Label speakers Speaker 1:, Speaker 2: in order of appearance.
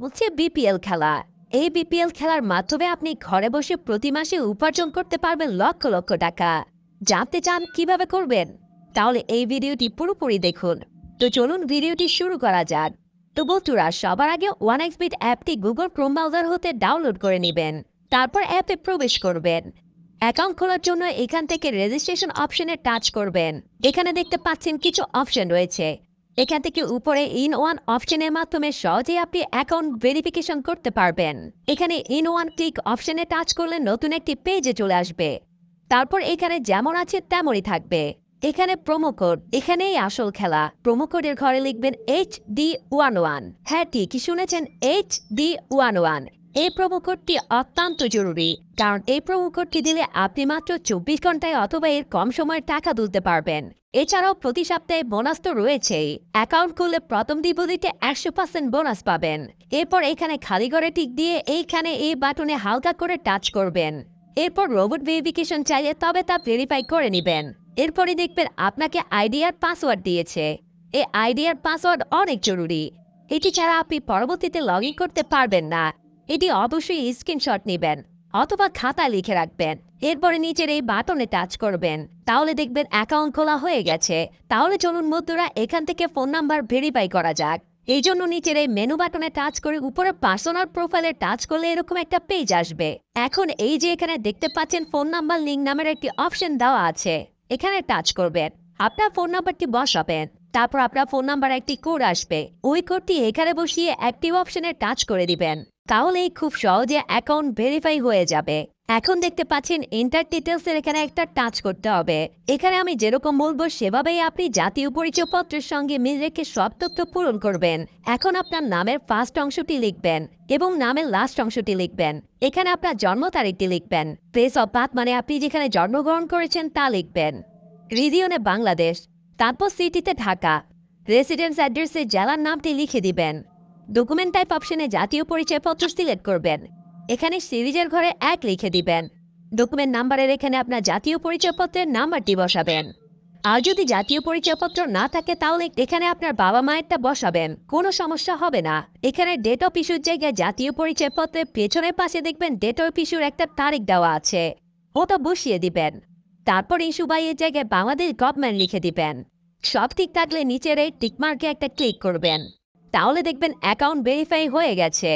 Speaker 1: হচ্ছে বিপিএল খেলা। এই বিপিএল খেলার মাধ্যমে আপনি ঘরে বসে প্রতি মাসে উপার্জন করতে পারবেন লক্ষ লক্ষ টাকা। জানতে চান কিভাবে করবেন? তাহলে এই ভিডিওটি পুরোপুরি দেখুন। তো চলুন ভিডিওটি শুরু করা যাক। তো বন্ধুরা, সবার আগে ওয়ানএক্সবিট অ্যাপটি গুগল ক্রোম ব্রাউজার হতে ডাউনলোড করে নেবেন। তারপর অ্যাপে প্রবেশ করবেন। অ্যাকাউন্ট খোলার জন্য এখান থেকে রেজিস্ট্রেশন অপশনে টাচ করবেন। এখানে দেখতে পাচ্ছেন কিছু অপশন রয়েছে। এখান থেকে উপরে ইন ওয়ান অপশনের মাধ্যমে সহজেই আপনি অ্যাকাউন্ট ভেরিফিকেশন করতে পারবেন। এখানে ইন ওয়ান ক্লিক অপশনে টাচ করলে নতুন একটি পেজে চলে আসবে। তারপর এখানে যেমন আছে তেমনই থাকবে। এখানে প্রোমো কোড, এখানেই আসল খেলা। প্রোমো কোডের ঘরে লিখবেন HD11। হ্যাঁ, ঠিকই শুনেছেন, HD11। এই প্রোমো কোডটি অত্যন্ত জরুরি, কারণ এই প্রোমো কোডটি দিলে আপনি মাত্র 24 ঘন্টায় অথবা এর কম সময়ে টাকা তুলতে পারবেন। এছাড়াও প্রতি সপ্তাহে বোনাস তো রয়েছেই। অ্যাকাউন্ট খুললে প্রথম ডিপোজিটে 100% বোনাস পাবেন। এরপর এখানে খালি ঘরে টিক দিয়ে এইখানে এই বাটনে হালকা করে টাচ করবেন। এরপর রোবট ভেরিফিকেশন চাইলে তবে তা ভেরিফাই করে নেবেন। এরপরই দেখবেন আপনাকে আইডি আর পাসওয়ার্ড দিয়েছে। এই আইডি আর পাসওয়ার্ড অনেক জরুরি। এটি ছাড়া আপনি পরবর্তীতে লগ ইন করতে পারবেন না। এটি অবশ্যই স্ক্রিনশট নেবেন অথবা খাতায় লিখে রাখবেন। এরপরে নিচের এই বাটনে টাচ করবেন। তাহলে দেখবেন অ্যাকাউন্ট খোলা হয়ে গেছে। তাহলে চলুন বন্ধুরা, এখান থেকে ফোন নাম্বার ভেরিফাই করা যাক। এই জন্য নিচের এই মেনু বাটনে টাচ করে উপরে পার্সোনাল প্রোফাইলে টাচ করলে এরকম একটা পেজ আসবে। এখন এই যে এখানে দেখতে পাচ্ছেন ফোন নাম্বার লিঙ্ক নামের একটি অপশন দেওয়া আছে। এখানে টাচ করবেন। আপনার ফোন নাম্বারটি বসাবেন। তারপর আপনার ফোন নাম্বার একটি কোড আসবে। ওই কোডটি এখানে বসিয়ে অ্যাক্টিভ অপশনে টাচ করে দিবেন। তাহলেই খুব সহজে অ্যাকাউন্ট ভেরিফাই হয়ে যাবে। এখন দেখতে পাচ্ছেন এন্টার ডিটেলস এর এখানে একটা টাচ করতে হবে। এখানে আমি যেরকম বলবো সেভাবেই আপনি জাতীয় পরিচয়পত্রের সঙ্গে মিল রেখে সব তথ্য পূরণ করবেন। এখন আপনার নামের ফার্স্ট অংশটি লিখবেন এবং নামের লাস্ট অংশটি লিখবেন। এখানে আপনার জন্ম তারিখটি লিখবেন। প্লেস অফ বার্থ মানে আপনি যেখানে জন্মগ্রহণ করেছেন তা লিখবেন। রিজিয়নে বাংলাদেশ, তারপর সিটিতে ঢাকা। রেসিডেন্স অ্যাড্রেসে জেলার নামটি লিখে দিবেন। ডকুমেন্ট টাইপ অপশনে জাতীয় পরিচয়পত্র সিলেক্ট করবেন। এখানে সিরিজের ঘরে 1 লিখে দিবেন। ডকুমেন্ট নাম্বারের এখানে আপনার জাতীয় পরিচয়পত্রের নাম্বারটি বসাবেন। আর যদি জাতীয় পরিচয়পত্র না থাকে তাহলে এখানে আপনার বাবা মায়েরটা বসাবেন, কোনো সমস্যা হবে না। এখানে ডেট অফ ইস্যুর জায়গায় জাতীয় পরিচয়পত্রের পেছনের পাশে দেখবেন ডেট অফ ইস্যুর একটা তারিখ দেওয়া আছে, ওটা বসিয়ে দিবেন। তারপর ইস্যু বাই এর জায়গায় বাংলাদেশ গভর্নমেন্ট লিখে দিবেন। সব ঠিক থাকলে নিচের এই টিকমার্কে একটা ক্লিক করবেন। তাহলে দেখবেন অ্যাকাউন্ট ভেরিফাই হয়ে গেছে।